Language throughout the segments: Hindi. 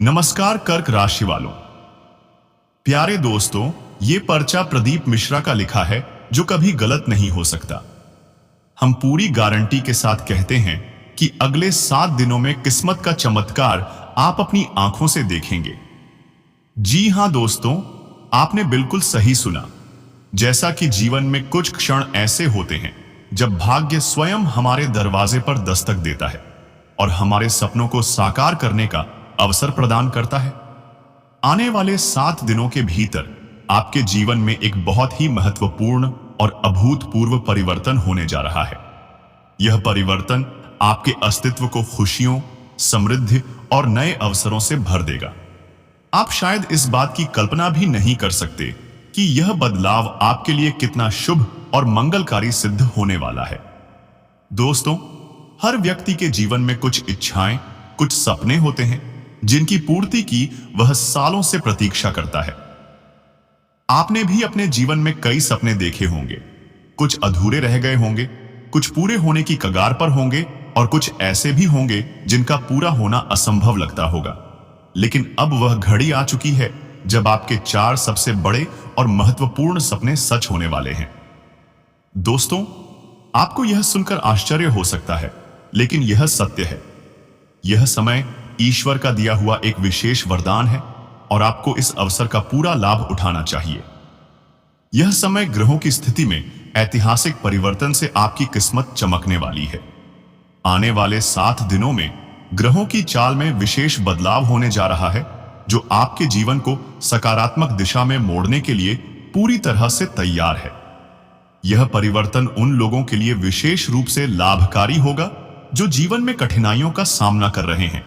नमस्कार कर्क राशि वालों। प्यारे दोस्तों, ये पर्चा प्रदीप मिश्रा का लिखा है जो कभी गलत नहीं हो सकता। हम पूरी गारंटी के साथ कहते हैं कि अगले 7 दिनों में किस्मत का चमत्कार आप अपनी आंखों से देखेंगे। जी हां दोस्तों, आपने बिल्कुल सही सुना। जैसा कि जीवन में कुछ क्षण ऐसे होते हैं जब भाग्य स्वयं हमारे दरवाजे पर दस्तक देता है और हमारे सपनों को साकार करने का अवसर प्रदान करता है। आने वाले 7 दिनों के भीतर आपके जीवन में एक बहुत ही महत्वपूर्ण और अभूतपूर्व परिवर्तन होने जा रहा है। यह परिवर्तन आपके अस्तित्व को खुशियों, समृद्धि और नए अवसरों से भर देगा। आप शायद इस बात की कल्पना भी नहीं कर सकते कि यह बदलाव आपके लिए कितना शुभ और मंगलकारी सिद्ध होने वाला है। दोस्तों, हर व्यक्ति के जीवन में कुछ इच्छाएं, कुछ सपने होते हैं जिनकी पूर्ति की वह सालों से प्रतीक्षा करता है। आपने भी अपने जीवन में कई सपने देखे होंगे। कुछ अधूरे रह गए होंगे, कुछ पूरे होने की कगार पर होंगे और कुछ ऐसे भी होंगे जिनका पूरा होना असंभव लगता होगा। लेकिन अब वह घड़ी आ चुकी है जब आपके 4 सबसे बड़े और महत्वपूर्ण सपने सच होने वाले हैं। दोस्तों, आपको यह सुनकर आश्चर्य हो सकता है, लेकिन यह सत्य है। यह समय ईश्वर का दिया हुआ एक विशेष वरदान है और आपको इस अवसर का पूरा लाभ उठाना चाहिए। यह समय ग्रहों की स्थिति में ऐतिहासिक परिवर्तन से आपकी किस्मत चमकने वाली है। आने वाले 7 दिनों में ग्रहों की चाल में विशेष बदलाव होने जा रहा है जो आपके जीवन को सकारात्मक दिशा में मोड़ने के लिए पूरी तरह से तैयार है। यह परिवर्तन उन लोगों के लिए विशेष रूप से लाभकारी होगा जो जीवन में कठिनाइयों का सामना कर रहे हैं,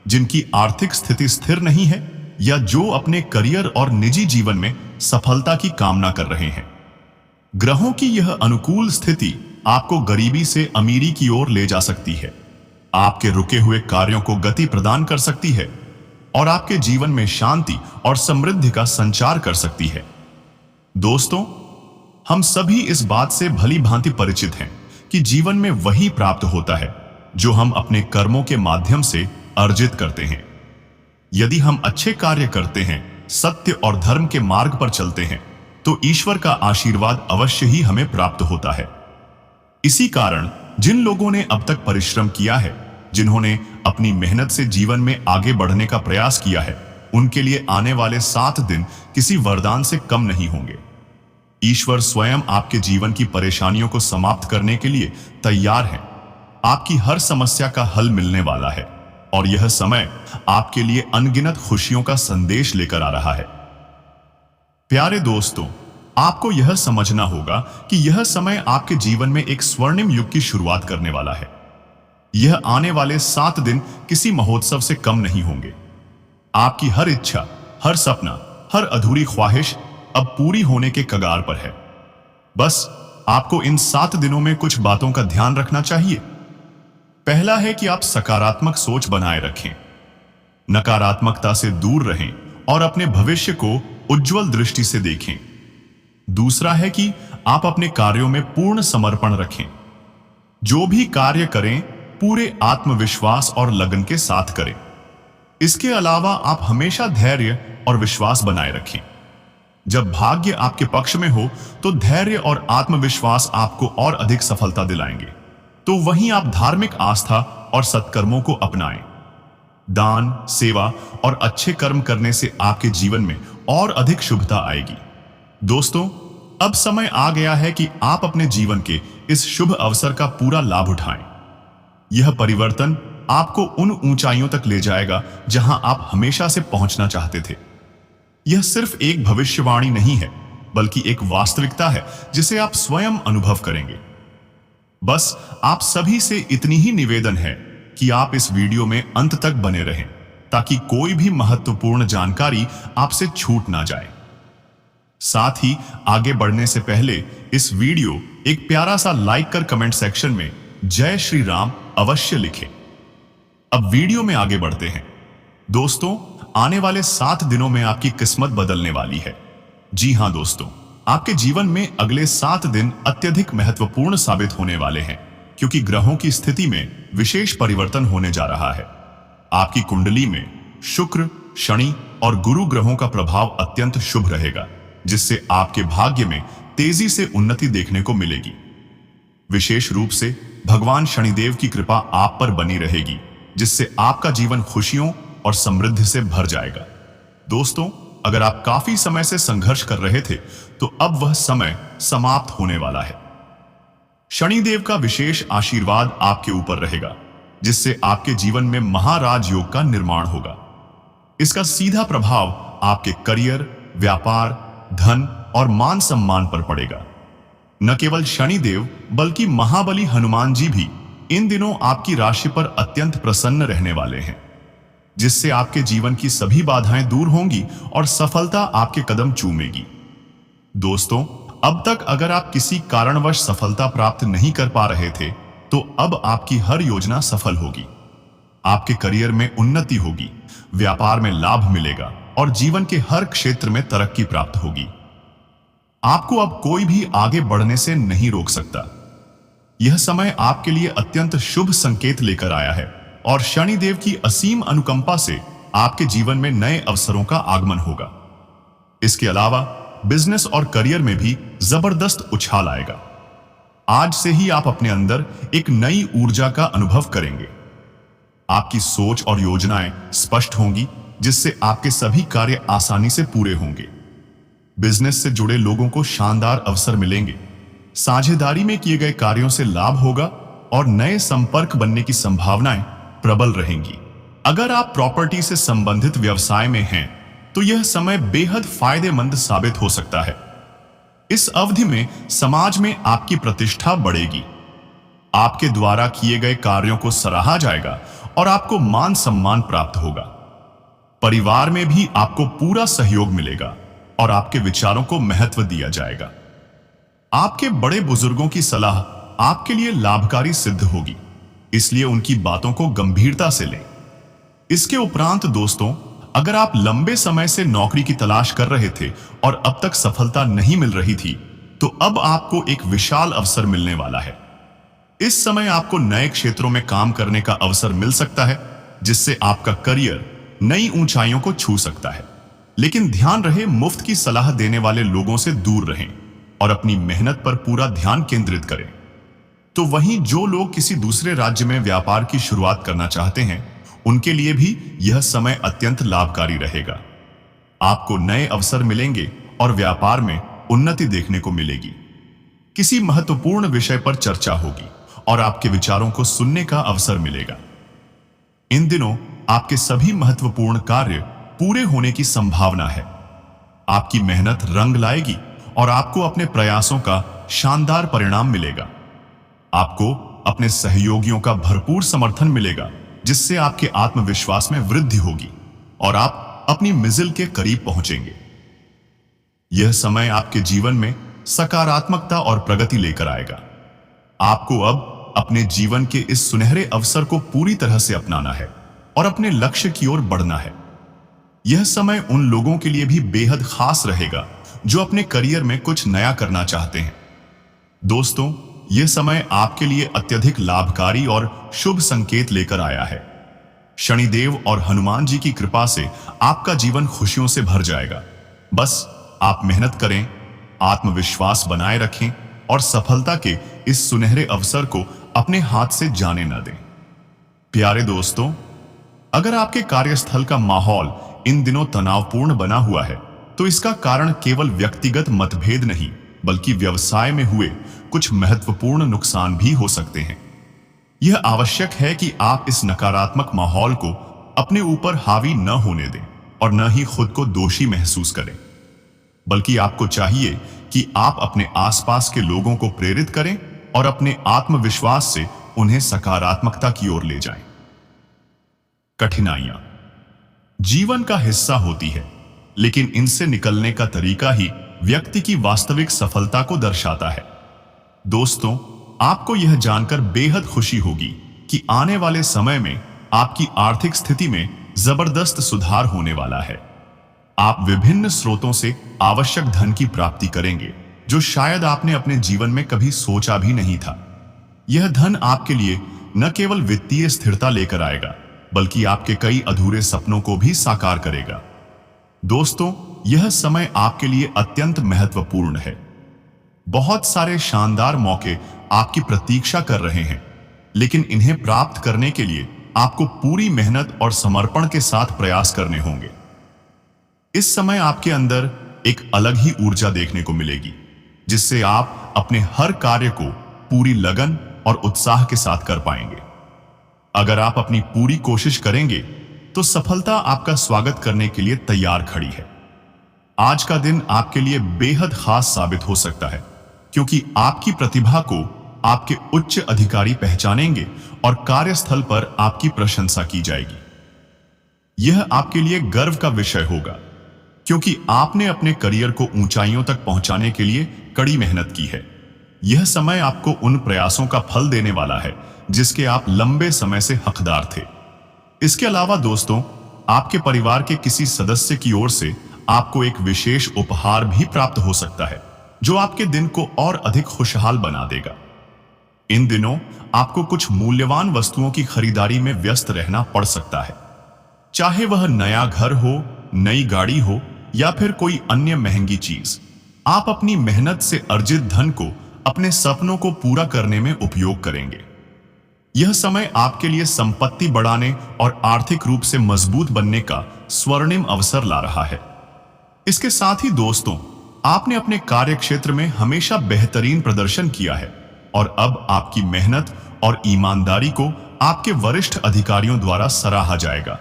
जिनकी आर्थिक स्थिति स्थिर नहीं है या जो अपने करियर और निजी जीवन में सफलता की कामना कर रहे हैं। ग्रहों की यह अनुकूल स्थिति आपको गरीबी से अमीरी की ओर ले जा सकती है, आपके रुके हुए कार्यों को गति प्रदान कर सकती है और आपके जीवन में शांति और समृद्धि का संचार कर सकती है। दोस्तों, हम सभी इस बात से भली भांति परिचित हैं कि जीवन में वही प्राप्त होता है जो हम अपने कर्मों के माध्यम से अर्जित करते हैं। यदि हम अच्छे कार्य करते हैं, सत्य और धर्म के मार्ग पर चलते हैं, तो ईश्वर का आशीर्वाद अवश्य ही हमें प्राप्त होता है। इसी कारण जिन लोगों ने अब तक परिश्रम किया है, जिन्होंने अपनी मेहनत से जीवन में आगे बढ़ने का प्रयास किया है, उनके लिए आने वाले 7 दिन किसी वरदान से कम नहीं होंगे। ईश्वर स्वयं आपके जीवन की परेशानियों को समाप्त करने के लिए तैयार है। आपकी हर समस्या का हल मिलने वाला है और यह समय आपके लिए अनगिनत खुशियों का संदेश लेकर आ रहा है। प्यारे दोस्तों, आपको यह समझना होगा कि यह समय आपके जीवन में एक स्वर्णिम युग की शुरुआत करने वाला है। यह आने वाले 7 दिन किसी महोत्सव से कम नहीं होंगे। आपकी हर इच्छा, हर सपना, हर अधूरी ख्वाहिश अब पूरी होने के कगार पर है। बस आपको इन 7 दिनों में कुछ बातों का ध्यान रखना चाहिए। पहला है कि आप सकारात्मक सोच बनाए रखें, नकारात्मकता से दूर रहें और अपने भविष्य को उज्जवल दृष्टि से देखें। दूसरा है कि आप अपने कार्यों में पूर्ण समर्पण रखें। जो भी कार्य करें, पूरे आत्मविश्वास और लगन के साथ करें। इसके अलावा आप हमेशा धैर्य और विश्वास बनाए रखें। जब भाग्य आपके पक्ष में हो तो धैर्य और आत्मविश्वास आपको और अधिक सफलता दिलाएंगे। तो वहीं आप धार्मिक आस्था और सत्कर्मों को अपनाएं। दान, सेवा और अच्छे कर्म करने से आपके जीवन में और अधिक शुभता आएगी। दोस्तों, अब समय आ गया है कि आप अपने जीवन के इस शुभ अवसर का पूरा लाभ उठाएं। यह परिवर्तन आपको उन ऊंचाइयों तक ले जाएगा जहां आप हमेशा से पहुंचना चाहते थे। यह सिर्फ एक भविष्यवाणी नहीं है, बल्कि एक वास्तविकता है जिसे आप स्वयं अनुभव करेंगे। बस आप सभी से इतनी ही निवेदन है कि आप इस वीडियो में अंत तक बने रहें ताकि कोई भी महत्वपूर्ण जानकारी आपसे छूट ना जाए। साथ ही आगे बढ़ने से पहले इस वीडियो एक प्यारा सा लाइक कर कमेंट सेक्शन में जय श्री राम अवश्य लिखें। अब वीडियो में आगे बढ़ते हैं। दोस्तों, आने वाले 7 दिनों में आपकी किस्मत बदलने वाली है। जी हां दोस्तों, आपके जीवन में अगले 7 दिन अत्यधिक महत्वपूर्ण साबित होने वाले हैं, क्योंकि ग्रहों की स्थिति में विशेष परिवर्तन होने जा रहा है। आपकी कुंडली में शुक्र, शनि और गुरु ग्रहों का प्रभाव अत्यंत शुभ रहेगा, जिससे आपके भाग्य में तेजी से उन्नति देखने को मिलेगी। विशेष रूप से भगवान शनिदेव की कृपा आप पर बनी रहेगी, जिससे आपका जीवन खुशियों और समृद्धि से भर जाएगा। दोस्तों, अगर आप काफी समय से संघर्ष कर रहे थे, तो अब वह समय समाप्त होने वाला है। शनिदेव का विशेष आशीर्वाद आपके ऊपर रहेगा, जिससे आपके जीवन में महाराज योग का निर्माण होगा। इसका सीधा प्रभाव आपके करियर, व्यापार, धन और मान सम्मान पर पड़ेगा। न केवल शनिदेव बल्कि महाबली हनुमान जी भी इन दिनों आपकी राशि पर अत्यंत प्रसन्न रहने वाले हैं, जिससे आपके जीवन की सभी बाधाएं दूर होंगी और सफलता आपके कदम चूमेगी। दोस्तों, अब तक अगर आप किसी कारणवश सफलता प्राप्त नहीं कर पा रहे थे, तो अब आपकी हर योजना सफल होगी। आपके करियर में उन्नति होगी, व्यापार में लाभ मिलेगा और जीवन के हर क्षेत्र में तरक्की प्राप्त होगी। आपको अब कोई भी आगे बढ़ने से नहीं रोक सकता। यह समय आपके लिए अत्यंत शुभ संकेत लेकर आया है और शनिदेव की असीम अनुकंपा से आपके जीवन में नए अवसरों का आगमन होगा। इसके अलावा बिजनेस और करियर में भी जबरदस्त उछाल आएगा। आज से ही आप अपने अंदर एक नई ऊर्जा का अनुभव करेंगे। आपकी सोच और योजनाएं स्पष्ट होंगी, जिससे आपके सभी कार्य आसानी से पूरे होंगे। बिजनेस से जुड़े लोगों को शानदार अवसर मिलेंगे। साझेदारी में किए गए कार्यों से लाभ होगा और नए संपर्क बनने की संभावनाएं प्रबल रहेंगी। अगर आप प्रॉपर्टी से संबंधित व्यवसाय में हैं, तो यह समय बेहद फायदेमंद साबित हो सकता है। इस अवधि में समाज में आपकी प्रतिष्ठा बढ़ेगी। आपके द्वारा किए गए कार्यों को सराहा जाएगा और आपको मान सम्मान प्राप्त होगा। परिवार में भी आपको पूरा सहयोग मिलेगा और आपके विचारों को महत्व दिया जाएगा। आपके बड़े बुजुर्गों की सलाह आपके लिए लाभकारी सिद्ध होगी, इसलिए उनकी बातों को गंभीरता से लें। इसके उपरांत दोस्तों, अगर आप लंबे समय से नौकरी की तलाश कर रहे थे और अब तक सफलता नहीं मिल रही थी, तो अब आपको एक विशाल अवसर मिलने वाला है। इस समय आपको नए क्षेत्रों में काम करने का अवसर मिल सकता है, जिससे आपका करियर नई ऊंचाइयों को छू सकता है। लेकिन ध्यान रहे, मुफ्त की सलाह देने वाले लोगों से दूर रहें और अपनी मेहनत पर पूरा ध्यान केंद्रित करें। तो वहीं जो लोग किसी दूसरे राज्य में व्यापार की शुरुआत करना चाहते हैं, उनके लिए भी यह समय अत्यंत लाभकारी रहेगा। आपको नए अवसर मिलेंगे और व्यापार में उन्नति देखने को मिलेगी। किसी महत्वपूर्ण विषय पर चर्चा होगी और आपके विचारों को सुनने का अवसर मिलेगा। इन दिनों आपके सभी महत्वपूर्ण कार्य पूरे होने की संभावना है। आपकी मेहनत रंग लाएगी और आपको अपने प्रयासों का शानदार परिणाम मिलेगा। आपको अपने सहयोगियों का भरपूर समर्थन मिलेगा, जिससे आपके आत्मविश्वास में वृद्धि होगी और आप अपनी मंजिल के करीब पहुंचेंगे। यह समय आपके जीवन में सकारात्मकता और प्रगति लेकर आएगा। आपको अब अपने जीवन के इस सुनहरे अवसर को पूरी तरह से अपनाना है और अपने लक्ष्य की ओर बढ़ना है। यह समय उन लोगों के लिए भी बेहद खास रहेगा जो अपने करियर में कुछ नया करना चाहते हैं। दोस्तों, यह समय आपके लिए अत्यधिक लाभकारी और शुभ संकेत लेकर आया है। शनिदेव और हनुमान जी की कृपा से आपका जीवन खुशियों से भर जाएगा। बस आप मेहनत करें, आत्मविश्वास बनाए रखें और सफलता के इस सुनहरे अवसर को अपने हाथ से जाने न दें। प्यारे दोस्तों, अगर आपके कार्यस्थल का माहौल इन दिनों तनावपूर्ण बना हुआ है, तो इसका कारण केवल व्यक्तिगत मतभेद नहीं, बल्कि व्यवसाय में हुए कुछ महत्वपूर्ण नुकसान भी हो सकते हैं। यह आवश्यक है कि आप इस नकारात्मक माहौल को अपने ऊपर हावी न होने दें और न ही खुद को दोषी महसूस करें, बल्कि आपको चाहिए कि आप अपने आसपास के लोगों को प्रेरित करें और अपने आत्मविश्वास से उन्हें सकारात्मकता की ओर ले जाएं। कठिनाइयां जीवन का हिस्सा होती है, लेकिन इनसे निकलने का तरीका ही व्यक्ति की वास्तविक सफलता को दर्शाता है। दोस्तों, आपको यह जानकर बेहद खुशी होगी कि आने वाले समय में आपकी आर्थिक स्थिति में जबरदस्त सुधार होने वाला है। आप विभिन्न स्रोतों से आवश्यक धन की प्राप्ति करेंगे, जो शायद आपने अपने जीवन में कभी सोचा भी नहीं था। यह धन आपके लिए न केवल वित्तीय स्थिरता लेकर आएगा, बल्कि आपके कई अधूरे सपनों को भी साकार करेगा। दोस्तों, यह समय आपके लिए अत्यंत महत्वपूर्ण है। बहुत सारे शानदार मौके आपकी प्रतीक्षा कर रहे हैं, लेकिन इन्हें प्राप्त करने के लिए आपको पूरी मेहनत और समर्पण के साथ प्रयास करने होंगे। इस समय आपके अंदर एक अलग ही ऊर्जा देखने को मिलेगी, जिससे आप अपने हर कार्य को पूरी लगन और उत्साह के साथ कर पाएंगे। अगर आप अपनी पूरी कोशिश करेंगे तो सफलता आपका स्वागत करने के लिए तैयार खड़ी है। आज का दिन आपके लिए बेहद खास साबित हो सकता है, क्योंकि आपकी प्रतिभा को आपके उच्च अधिकारी पहचानेंगे और कार्यस्थल पर आपकी प्रशंसा की जाएगी। यह आपके लिए गर्व का विषय होगा, क्योंकि आपने अपने करियर को ऊंचाइयों तक पहुंचाने के लिए कड़ी मेहनत की है। यह समय आपको उन प्रयासों का फल देने वाला है जिसके आप लंबे समय से हकदार थे। इसके अलावा दोस्तों, आपके परिवार के किसी सदस्य की ओर से आपको एक विशेष उपहार भी प्राप्त हो सकता है, जो आपके दिन को और अधिक खुशहाल बना देगा। इन दिनों आपको कुछ मूल्यवान वस्तुओं की खरीदारी में व्यस्त रहना पड़ सकता है, चाहे वह नया घर हो, नई गाड़ी हो या फिर कोई अन्य महंगी चीज। आप अपनी मेहनत से अर्जित धन को अपने सपनों को पूरा करने में उपयोग करेंगे। यह समय आपके लिए संपत्ति बढ़ाने और आर्थिक रूप से मजबूत बनने का स्वर्णिम अवसर ला रहा है। इसके साथ ही दोस्तों, आपने अपने कार्य क्षेत्र में हमेशा बेहतरीन प्रदर्शन किया है और अब आपकी मेहनत और ईमानदारी को आपके वरिष्ठ अधिकारियों द्वारा सराहा जाएगा।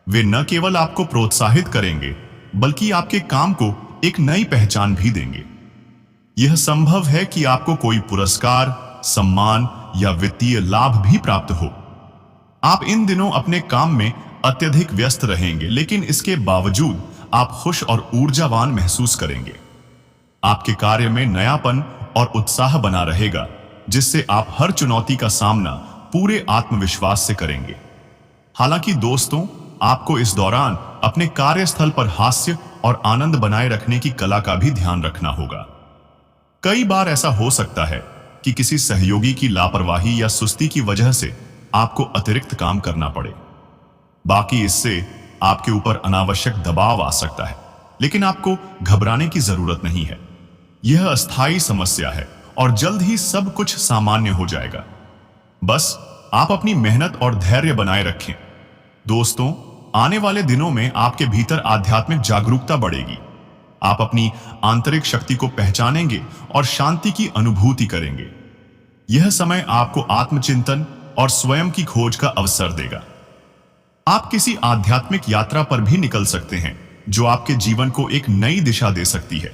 वे न केवल आपको प्रोत्साहित करेंगे, बल्कि आपके काम को एक नई पहचान भी देंगे। यह संभव है कि आपको कोई पुरस्कार, सम्मान या वित्तीय लाभ भी प्राप्त हो। आप इन दिनों अपने काम में अत्यधिक व्यस्त रहेंगे, लेकिन इसके बावजूद आप खुश और ऊर्जावान महसूस करेंगे। आपके कार्य में नयापन और उत्साह बना रहेगा, जिससे आप हर चुनौती का सामना पूरे आत्मविश्वास से करेंगे। हालांकि दोस्तों, आपको इस दौरान अपने कार्यस्थल पर हास्य और आनंद बनाए रखने की कला का भी ध्यान रखना होगा। कई बार ऐसा हो सकता है कि किसी सहयोगी की लापरवाही या सुस्ती की वजह से आपको अतिरिक्त काम करना पड़े। बाकी इससे आपके ऊपर अनावश्यक दबाव आ सकता है, लेकिन आपको घबराने की जरूरत नहीं है। यह अस्थायी समस्या है और जल्द ही सब कुछ सामान्य हो जाएगा। बस आप अपनी मेहनत और धैर्य बनाए रखें। दोस्तों, आने वाले दिनों में आपके भीतर आध्यात्मिक जागरूकता बढ़ेगी। आप अपनी आंतरिक शक्ति को पहचानेंगे और शांति की अनुभूति करेंगे। यह समय आपको आत्मचिंतन और स्वयं की खोज का अवसर देगा। आप किसी आध्यात्मिक यात्रा पर भी निकल सकते हैं, जो आपके जीवन को एक नई दिशा दे सकती है।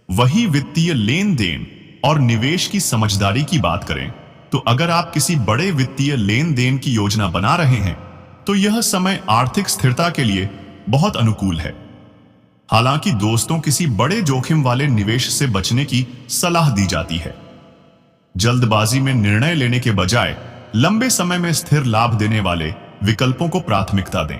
वही वित्तीय लेन देन और निवेश की समझदारी की बात करें, तो अगर आप किसी बड़े वित्तीय लेन देन की योजना बना रहे हैं, तो यह समय आर्थिक स्थिरता के लिए बहुत अनुकूल है। हालांकि दोस्तों, किसी बड़े जोखिम वाले निवेश से बचने की सलाह दी जाती है। जल्दबाजी में निर्णय लेने के बजाय लंबे समय में स्थिर लाभ देने वाले विकल्पों को प्राथमिकता दें।